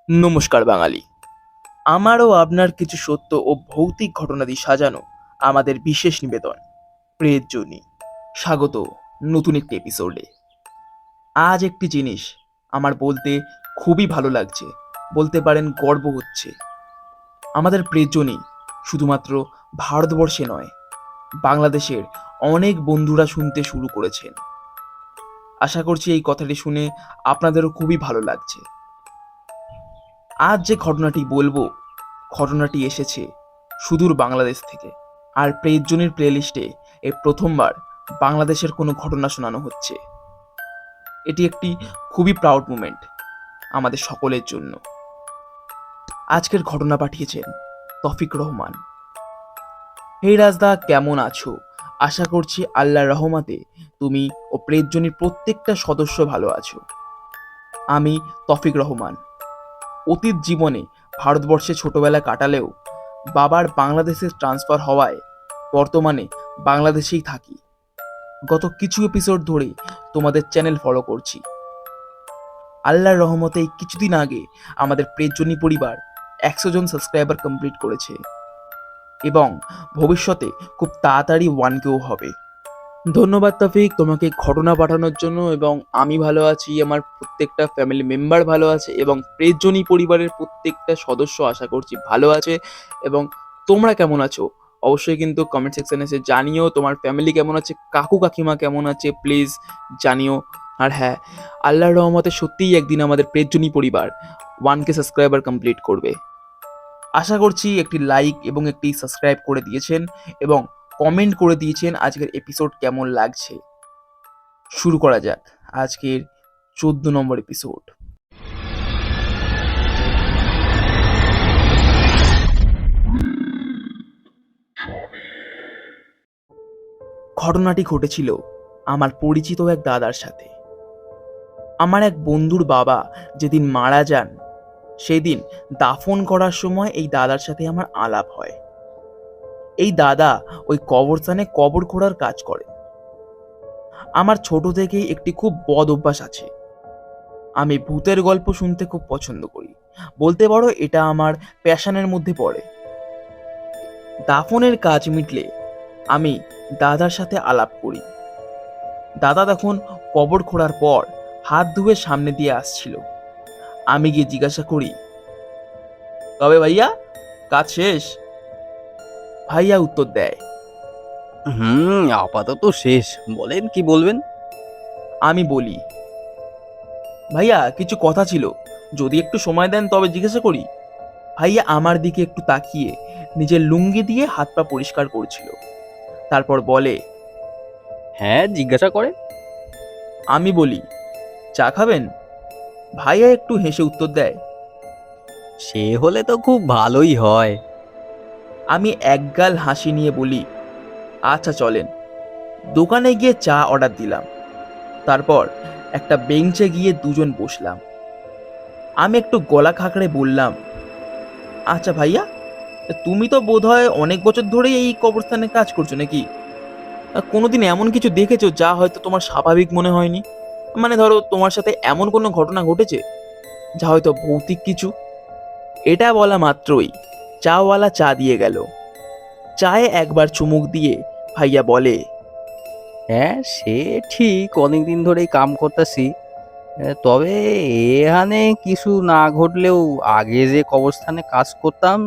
নমস্কার বাঙালি। আমারও আপনার কিছু সত্য ও ভৌতিক ঘটনা দিয়ে সাজানো আমাদের বিশেষ নিবেদন প্রেত জনি। স্বাগত নতুন একটি এপিসোডে। আজ একটি জিনিস আমার বলতে খুবই ভালো লাগছে, বলতে পারেন গর্ব হচ্ছে। আমাদের প্রেত জনি শুধুমাত্র ভারতবর্ষে নয়, বাংলাদেশের অনেক বন্ধুরা শুনতে শুরু করেছেন। আশা করছি এই কথাটি শুনে আপনাদেরও খুবই ভালো লাগছে। আজ যে ঘটনাটি বলবো, ঘটনাটি এসেছে সুদূর বাংলাদেশ থেকে। আর প্রেতজনের প্লেলিস্টে এই প্রথমবার বাংলাদেশের কোনো ঘটনা শোনানো হচ্ছে। এটি একটি খুবই প্রাউড মুমেন্ট আমাদের সকলের জন্য। আজকের ঘটনা পাঠিয়েছেন তফিক রহমান। হে রাজদা, কেমন আছো? আশা করছি আল্লাহর রহমতে তুমি ও প্রেতজনের প্রত্যেকটা সদস্য ভালো আছো। আমি তফিক রহমান। অতীত জীবনে ভারতবর্ষে ছোটবেলা কাটালেও বাবার বাংলাদেশে ট্রান্সফার হওয়ায় বর্তমানে বাংলাদেশেই থাকি। গত কিছু এপিসোড ধরে তোমাদের চ্যানেল ফলো করছি। আল্লাহর রহমতে এই কিছুদিন আগে আমাদের প্রেতজনী পরিবার 100 জন সাবস্ক্রাইবার কমপ্লিট করেছে এবং ভবিষ্যতে খুব তাড়াতাড়ি 1K হবে। ধন্যবাদ তফিক তোমাকে ঘটনা পাঠানোর জন্য। এবং আমি ভালো আছি, আমার প্রত্যেকটা ফ্যামিলি মেম্বার ভালো আছে এবং প্রেতজনী পরিবারের প্রত্যেকটা সদস্য আশা করছি ভালো আছে। এবং তোমরা কেমন আছো অবশ্যই কিন্তু কমেন্ট সেকশনে এসে জানিও। তোমার ফ্যামিলি কেমন আছে, কাকু কাকিমা কেমন আছে, প্লিজ জানিও। আর হ্যাঁ, আল্লাহর রহমতে সত্যিই একদিন আমাদের প্রেতজনী পরিবার 1K সাবস্ক্রাইবার কমপ্লিট করবে। আশা করছি একটি লাইক এবং একটি সাবস্ক্রাইব করে দিয়েছেন এবং কমেন্ট করে দিয়েছেন আজকের এপিসোড কেমন লাগছে। শুরু করা যাক আজকের 14 নম্বর এপিসোড। ঘটনাটি ঘটেছিল আমার পরিচিত এক দাদার সাথে। আমার এক বন্ধুর বাবা যেদিন মারা যান, সেদিন দাফন করার সময় এই দাদার সাথে আমার আলাপ হয়। এই দাদা ওই কবরস্থানে কবর খোঁড়ার কাজ করে। আমার ছোট থেকেই একটি খুব বদ অভ্যাস আছে। আমি ভূতের গল্প শুনতে খুব পছন্দ করি, বলতে পারো এটা আমার প্যাশনের মধ্যে পড়ে। দাফনের কাজ মিটলে আমি দাদার সাথে আলাপ করি। দাদা তখন কবর খোঁড়ার পর হাত ধুয়ে সামনে দিয়ে আসছিল। আমি গিয়ে জিজ্ঞাসা করি, তবে ভাইয়া কাজ শেষ? ভাইয়া উত্তর দেয়। আপাতত শেষ। বলেন কি বলবেন? আমি বলি, ভাইয়া কিছু কথা ছিল, যদি একটু সময় দেন তবে জিজ্ঞাসা করি। ভাইয়া আমার দিকে একটু তাকিয়ে নিজের লুঙ্গি দিয়ে হাত পা পরিষ্কার করছিল। তারপর বলে, হ্যাঁ, জিজ্ঞাসা করে। আমি বলি, চা খাবেন? ভাইয়া একটু হেসে উত্তর দেয়। সে হলে তো খুব ভালোই হয়। আমি একগাল হাসি নিয়ে বলি, আচ্ছা চলেন। দোকানে গিয়ে চা অর্ডার দিলাম। তারপর একটা বেঞ্চে গিয়ে দুজন বসলাম। আমি একটু গলা খাঁকড়ে বললাম, আচ্ছা ভাইয়া, তুমি তো বোধহয় অনেক বছর ধরেই এই কবরস্থানে কাজ করছো নাকি? কোনোদিন এমন কিছু দেখেছো যা হয়তো তোমার স্বাভাবিক মনে হয়নি? মানে ধরো তোমার সাথে এমন কোনো ঘটনা ঘটেছে যা হয়তো ভৌতিক কিছু? এটা বলা মাত্রই চাওয়ালা চা দিয়ে গেল। চায়ে একবার চুমুক দিয়ে ভাইয়া বলে, হ্যাঁ, সে ঠিক, অনেকদিন ধরেই কাম করতেছি। তবে এখানে কিছু না ঘটলেও আগে যে কবরস্থানে কাজ করতাম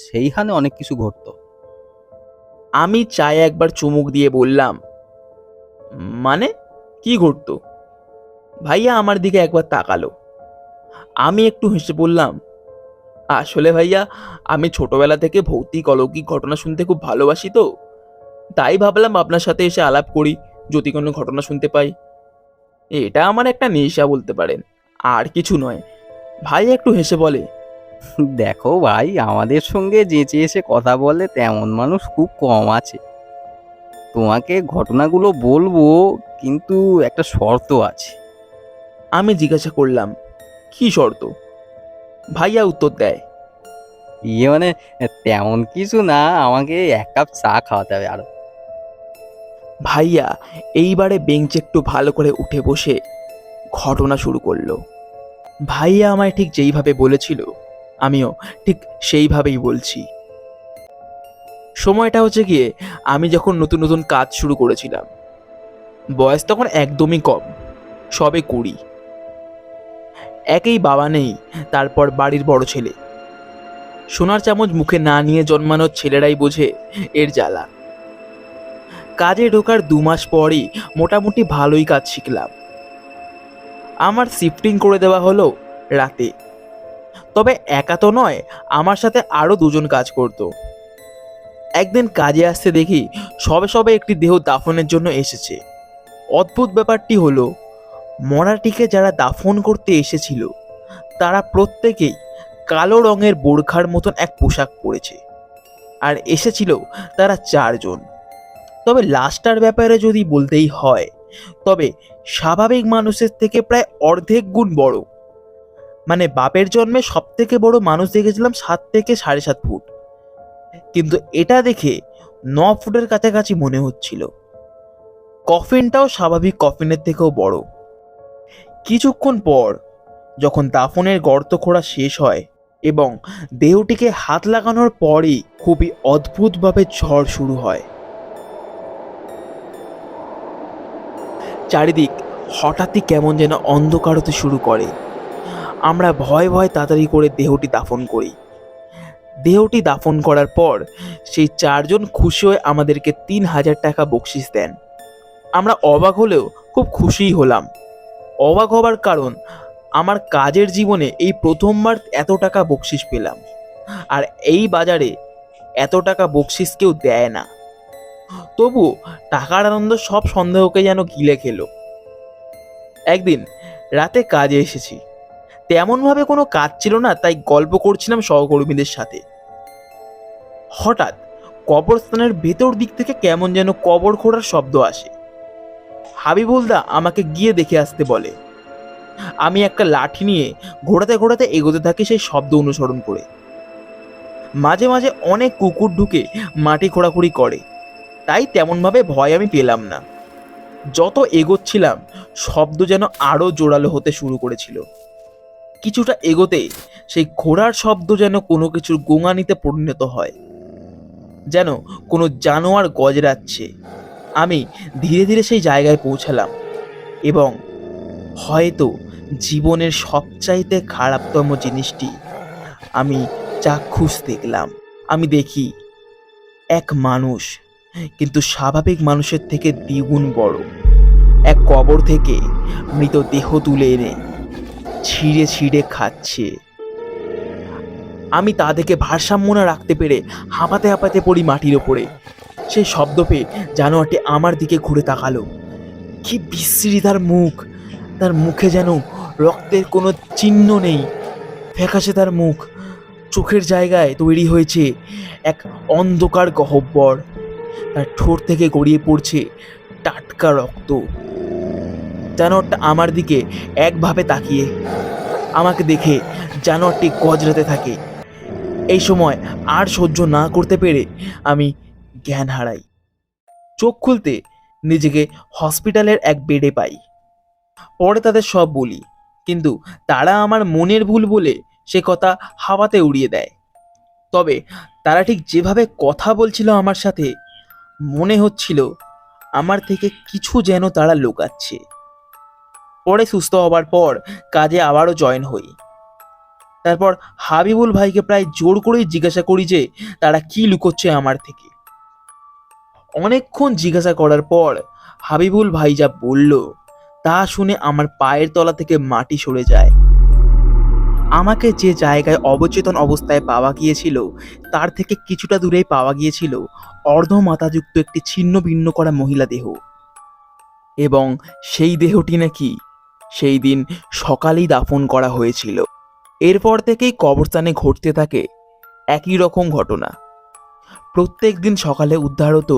সেইখানে অনেক কিছু ঘটতো। আমি চায়ে একবার চুমুক দিয়ে বললাম, মানে কি ঘটতো? ভাইয়া আমার দিকে একবার তাকালো। আমি একটু হেসে বললাম, আসলে ভাইয়া, আমি ছোটবেলা থেকে ভৌতিক অলৌকিক ঘটনা শুনতে খুব ভালোবাসি, তো তাই ভাবলাম আপনার সাথে এসে আলাপ করি, যদি কোনো ঘটনা শুনতে পাই। এটা আমার একটা নেশা বলতে পারেন, আর কিছু নয়। ভাই একটু হেসে বলে, দেখো ভাই, আমাদের সঙ্গে যেচে এসে কথা বলে তেমন মানুষ খুব কম আছে। তোমাকে ঘটনাগুলো বলবো, কিন্তু একটা শর্ত আছে। আমি জিজ্ঞাসা করলাম, কি শর্ত? ভাইয়া উত্তর দেয়, মানে তেমন কিছু না, আমাকে এক কাপ চা খাওয়াতে হবে আরো। ভাইয়া এইবারে বেঞ্চে একটু ভালো করে উঠে বসে ঘটনা শুরু করলো। ভাইয়া আমায় ঠিক যেইভাবে বলেছিল আমিও ঠিক সেইভাবেই বলছি। সময়টা হচ্ছে গিয়ে আমি যখন নতুন নতুন কাজ শুরু করেছিলাম। বয়স তখন একদমই কম, সবে 20। একেই বাবা নেই, তারপর বাড়ির বড় ছেলে। সোনার চামচ মুখে না নিয়ে জন্মানো ছেলেরাই বোঝে এর জ্বালা। কাজে ঢোকার 2 মাস পরই মোটামুটি ভালোই কাজ শিখলাম। আমার শিফটিং করে দেওয়া হলো রাতে। তবে একা তো নয়, আমার সাথে আরও 2জন কাজ করতো। একদিন কাজে আসতে দেখি সবে সবে একটি দেহ দাফনের জন্য এসেছে। অদ্ভুত ব্যাপারটি হলো, মরাটিকে যারা দাফন করতে এসেছিল তারা প্রত্যেকেই কালো রঙের বোরখার মতন এক পোশাক পরেছে, আর এসেছিল তারা 4জন। তবে লাশটার ব্যাপারে যদি বলতেই হয়, তবে স্বাভাবিক মানুষের থেকে প্রায় অর্ধেক গুণ বড়। মানে বাপের জন্মে সব থেকে বড় মানুষ দেখেছিলাম 7 থেকে 7.5 ফুট, কিন্তু এটা দেখে 9 ফুটের কাছাকাছি মনে হচ্ছিল। কফিনটাও স্বাভাবিক কফিনের থেকেও বড়। কিছুক্ষণ পর যখন দাফনের গর্ত খোঁড়া শেষ হয় এবং দেহটিকে হাত লাগানোর পরই খুবই অদ্ভুতভাবে ঝড় শুরু হয়। চারিদিক হঠাৎই কেমন যেন অন্ধকার হতে শুরু করে। আমরা ভয় ভয় তাড়াতাড়ি করে দেহটি দাফন করি। দেহটি দাফন করার পর সেই 4জন খুশি হয়ে আমাদেরকে 3000 টাকা বকশিস দেন। আমরা অবাক হলেও খুব খুশিই হলাম। অবাক হবার কারণ, আমার কাজের জীবনে এই প্রথমবার এত টাকা বকশিস পেলাম, আর এই বাজারে এত টাকা বকশিস কেউ দেয় না। তবু টাকার আনন্দ সব সন্দেহকে যেন গিলে খেলো। একদিন রাতে কাজে এসেছি, তেমনভাবে কোনো কাজ ছিল না, তাই গল্প করছিলাম সহকর্মীদের সাথে। হঠাৎ কবরস্থানের ভেতর দিক থেকে কেমন যেন কবর খোঁড়ার শব্দ আসে। হাবিবুলদা আমাকে গিয়ে দেখে আসতে বলে। আমি একটা লাঠি নিয়ে ঘোরাতে ঘোরাতে এগোতে থাকি সেই শব্দ অনুসরণ করে। মাঝে মাঝে অনেক কুকুর ঢুকে মাটি খোঁড়াখুড়ি করে, তাই তেমনভাবে ভয় আমি পেলাম না। যত এগোচ্ছিলাম শব্দ যেন আরও জোরালো হতে শুরু করেছিল। কিছুটা এগোতে সেই ঘোড়ার শব্দ যেন কোনো কিছুর গোঙানিতে পরিণত হয়, যেন কোনো জানোয়ার গজরাচ্ছে। আমি ধীরে ধীরে সেই জায়গায় পৌঁছালাম এবং হয়তো জীবনের সবচাইতে খারাপতম জিনিসটি আমি চাক্ষুষ দেখলাম। আমি দেখি এক মানুষ, কিন্তু স্বাভাবিক মানুষের থেকে দ্বিগুণ বড়, এক কবর থেকে মৃতদেহ তুলে এনে ছিঁড়ে ছিঁড়ে খাচ্ছে। আমি তা দেখে ভারসাম্য না রাখতে পেরে হাঁপাতে হাঁপাতে পড়ি মাটির ওপরে। সেই শব্দ পেয়ে জানোয়ারটি আমার দিকে ঘুরে তাকালো। কি বিশ্রী তার মুখ! তার মুখে যেন রক্তের কোনো চিহ্ন নেই, ফ্যাকাশে তার মুখ। চোখের জায়গায় তৈরি হয়েছে এক অন্ধকার গহ্বর। তার ঠোঁট থেকে গড়িয়ে পড়ছে টাটকা রক্ত। জানোয়ারটা আমার দিকে একভাবে তাকিয়ে আমাকে দেখে জানোয়ারটি গজরাতে থাকে। এই সময় আর সহ্য না করতে পেরে আমি জ্ঞান হারাই। চোখ খুলতে নিজেকে হসপিটালের এক বেডে পাই। পরে তাদের সব বলি, কিন্তু তারা আমার মনের ভুল বলে সে কথা হাওয়াতে উড়িয়ে দেয়। তবে তারা ঠিক যেভাবে কথা বলছিল আমার সাথে, মনে হচ্ছিল আমার থেকে কিছু যেন তারা লুকাচ্ছে। পরে সুস্থ হবার পর কাজে আবারও জয়েন হই। তারপর হাবিবুল ভাইকে প্রায় জোর করেই জিজ্ঞাসা করি যে তারা কি লুকোচ্ছে আমার থেকে। অনেকক্ষণ জিজ্ঞাসা করার পর হাবিবুল ভাই যা বলল তা শুনে আমার পায়ের তলা থেকে মাটি সরে যায়। আমাকে যে জায়গায় অবচেতন অবস্থায় পাওয়া গিয়েছিল তার থেকে কিছুটা দূরেই পাওয়া গিয়েছিল অর্ধমাথাযুক্ত একটি ছিন্ন ভিন্ন করা মহিলা দেহ, এবং সেই দেহটি নাকি সেই দিন সকালেই দাফন করা হয়েছিল। এরপর থেকেই কবরস্থানে ঘটতে থাকে একই রকম ঘটনা। প্রত্যেক দিন সকালে উদ্ধার হতো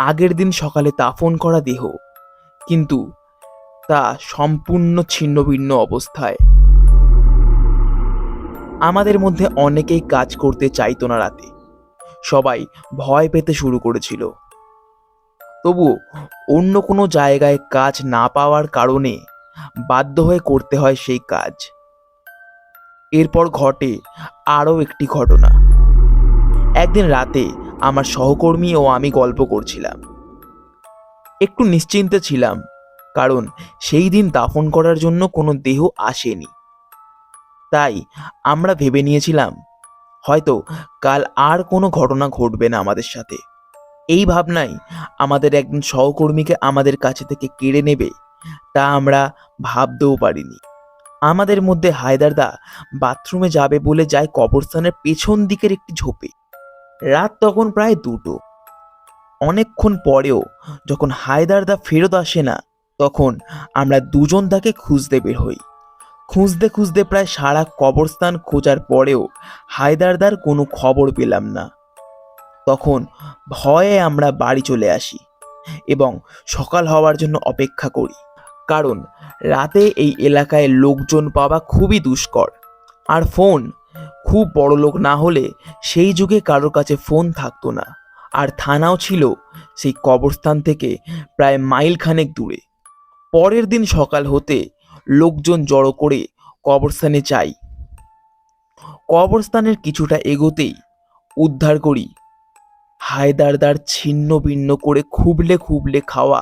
আগের দিন সকালে দাফন করা দেহ, কিন্তু তা সম্পূর্ণ ছিন্ন ভিন্ন অবস্থায়। আমাদের মধ্যে অনেকেই কাজ করতে চাইতো না রাতে, সবাই ভয় পেতে শুরু করেছিল। তবু অন্য কোনো জায়গায় কাজ না পাওয়ার কারণে বাধ্য হয়ে করতে হয় সেই কাজ। এরপর ঘটে আরও একটি ঘটনা। একদিন রাতে আমার সহকর্মী ও আমি গল্প করছিলাম। একটু নিশ্চিন্তে ছিলাম, কারণ সেই দিন দাফন করার জন্য কোনো দেহ আসেনি। তাই আমরা ভেবে নিয়েছিলাম হয়তো কাল আর কোনো ঘটনা ঘটবে না আমাদের সাথে। এই ভাবনাই আমাদের একজন সহকর্মীকে আমাদের কাছে থেকে কেড়ে নেবে, তা আমরা ভাবতেও পারিনি। আমাদের মধ্যে হায়দারদা বাথরুমে যাবে বলে যায় কবরস্থানের পেছন দিকের একটি ঝোপে। রাত তখন প্রায় 2টো। অনেকক্ষণ পরেও যখন হায়দারদা ফেরত আসে না, তখন আমরা দুজন তাকে খুঁজতে বের হই। খুঁজতে খুঁজতে প্রায় সারা কবরস্থান খোঁজার পরেও হায়দারদার কোনো খবর পেলাম না। তখন ভয়ে আমরা বাড়ি চলে আসি এবং সকাল হওয়ার জন্য অপেক্ষা করি, কারণ রাতে এই এলাকায় লোকজন পাওয়া খুবই দুষ্কর। আর ফোন, খুব বড় লোক না হলে সেই যুগে কারোর কাছে ফোন থাকতো না। আর থানাও ছিল সেই কবরস্থান থেকে প্রায় মাইল খানেক দূরে। পরের দিন সকাল হতে লোকজন জড়ো করে কবরস্থানে যাই। কবরস্থানের কিছুটা এগোতেই উদ্ধার করি হায়দারদার ছিন্ন ভিন্ন করে খুবলে খুবলে খাওয়া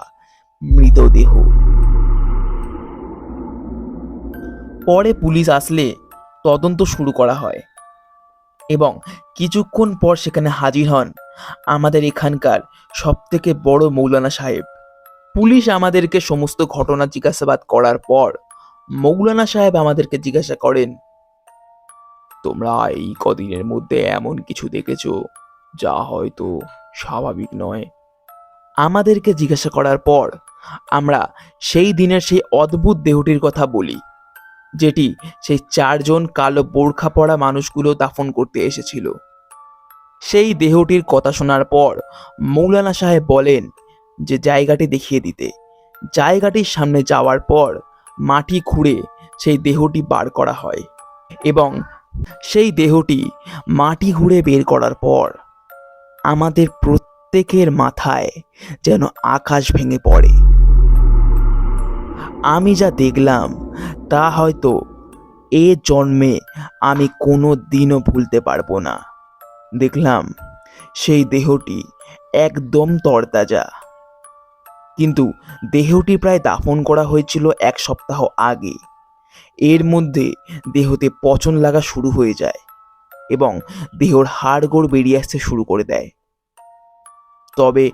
মৃতদেহ। পরে পুলিশ আসলে তদন্ত শুরু করা হয় এবং কিছুক্ষণ পর সেখানে হাজির হন আমাদের এখানকার সবথেকে বড় মৌলানা সাহেব। পুলিশ আমাদেরকে সমস্ত ঘটনা জিজ্ঞাসাবাদ করার পর মৌলানা সাহেব আমাদেরকে জিজ্ঞাসা করেন, তোমরা এই কদিনের মধ্যে এমন কিছু দেখেছো যা হয়তো স্বাভাবিক নয়? আমাদেরকে জিজ্ঞাসা করার পর আমরা সেই দিনের সেই অদ্ভুত দেহটির কথা বলি, যেটি সেই 4জন কালো বোরখা পরা মানুষগুলো দাফন করতে এসেছিল। সেই দেহটির কথা শোনার পর মৌলানা সাহেব বলেন যে জায়গাটি দেখিয়ে দিতে। জায়গাটির সামনে যাওয়ার পর মাটি খুঁড়ে সেই দেহটি বার করা হয় এবং সেই দেহটি মাটি খুঁড়ে বের করার পর আমাদের প্রত্যেকের মাথায় যেন আকাশ ভেঙে পড়ে। আমি যা দেখলাম তা হয়তো এ জন্মে আমি কোনো দিনও ভুলতে পারবো না। দেখলাম সেই দেহটি একদম তরতাজা, কিন্তু দেহটি প্রায় দাফন করা হয়েছিল 1 সপ্তাহ আগে। এর মধ্যে দেহতে পচন লাগা শুরু হয়ে যায় এবং দেহর হাড়গোড় বেরিয়ে আসতে শুরু করে দেয়। তবে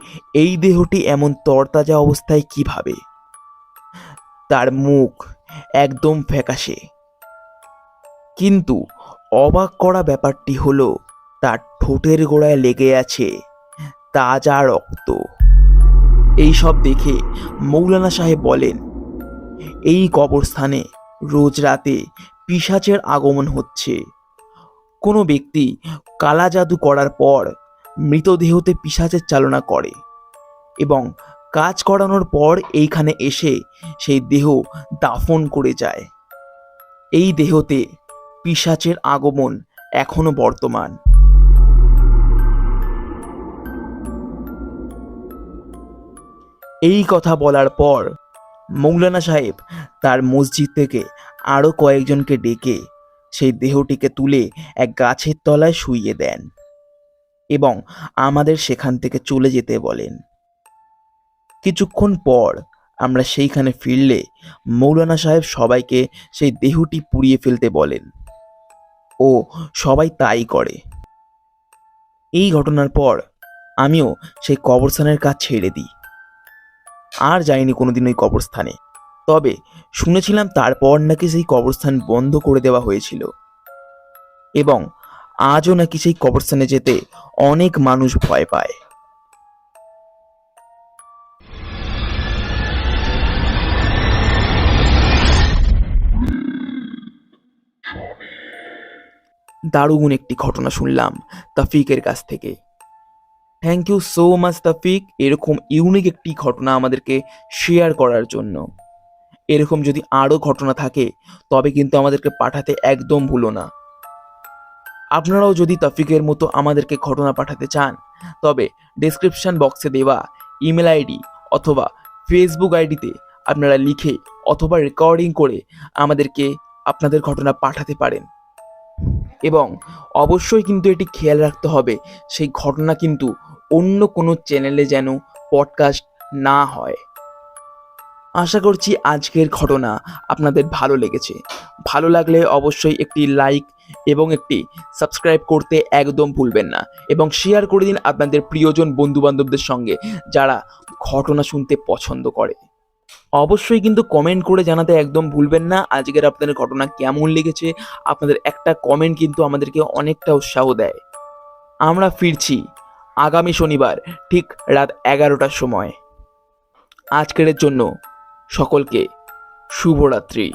এই দেহটি এমন তরতাজা অবস্থায় কিভাবে? তার মুখ একদম ফ্যাকাশে, কিন্তু অবাক করা ব্যাপারটি হলো তার ঠোঁটের গোড়ায় লেগে আছে তাজা রক্ত। এই সব দেখে মৌলানা সাহেব বলেন, এই কবরস্থানে রোজ রাতে পিশাচের আগমন হচ্ছে। কোনো ব্যক্তি কালা জাদু করার পর মৃতদেহতে পিশাচের চালনা করে এবং কাজ করানোর পর এইখানে এসে সেই দেহ দাফন করে যায়। এই দেহতে পিশাচের আগমন এখনো বর্তমান। এই কথা বলার পর মৌলানা সাহেব তার মসজিদ থেকে আরো কয়েকজনকে ডেকে সেই দেহটিকে তুলে এক গাছের তলায় শুইয়ে দেন এবং আমাদের সেখান থেকে চলে যেতে বলেন। কিছুক্ষণ পর আমরা সেইখানে ফিরলে মৌলানা সাহেব সবাইকে সেই দেহটি পুড়িয়ে ফেলতে বলেন ও সবাই তাই করে। এই ঘটনার পর আমিও সেই কবরস্থানের কাজ ছেড়ে দিই। আর যাইনি কোনোদিন ওই কবরস্থানে। তবে শুনেছিলাম তারপর নাকি সেই কবরস্থান বন্ধ করে দেওয়া হয়েছিল এবং আজও নাকি সেই কবরস্থানে যেতে অনেক মানুষ ভয় পায়। দারুণ একটি ঘটনা শুনলাম তফিকের কাছ থেকে। থ্যাংক ইউ সো মাচ তফিক, এরকম ইউনিক একটি ঘটনা আমাদেরকে শেয়ার করার জন্য। এরকম যদি আরও ঘটনা থাকে তবে কিন্তু আমাদেরকে পাঠাতে একদম ভুলো না। আপনারাও যদি তফিকের মতো আমাদেরকে ঘটনা পাঠাতে চান তবে ডেসক্রিপশন বক্সে দেওয়া ইমেল আইডি অথবা ফেসবুক আইডিতে আপনারা লিখে অথবা রেকর্ডিং করে আমাদেরকে আপনাদের ঘটনা পাঠাতে পারেন। এবং অবশ্যই কিন্তু এটি খেয়াল রাখতে হবে সেই ঘটনা কিন্তু অন্য কোনো চ্যানেলে যেন পডকাস্ট না হয়। আশা করছি আজকের ঘটনা আপনাদের ভালো লেগেছে। ভালো লাগলে অবশ্যই একটি লাইক এবং একটি সাবস্ক্রাইব করতে একদম ভুলবেন না, এবং শেয়ার করে দিন আপনাদের প্রিয়জন বন্ধুবান্ধবদের সঙ্গে যারা ঘটনা শুনতে পছন্দ করে। অবশ্যই কিন্তু কমেন্ট করে জানাতে একদম ভুলবেন না আজকের আপনাদের ঘটনা কেমন লেগেছে। আপনাদের একটা কমেন্ট কিন্তু আমাদেরকে অনেকটা উৎসাহ দেয়। আমরা ফিরছি আগামী শনিবার ঠিক রাত 11টার সময়। আজকের জন্য সকলকে শুভরাত্রি।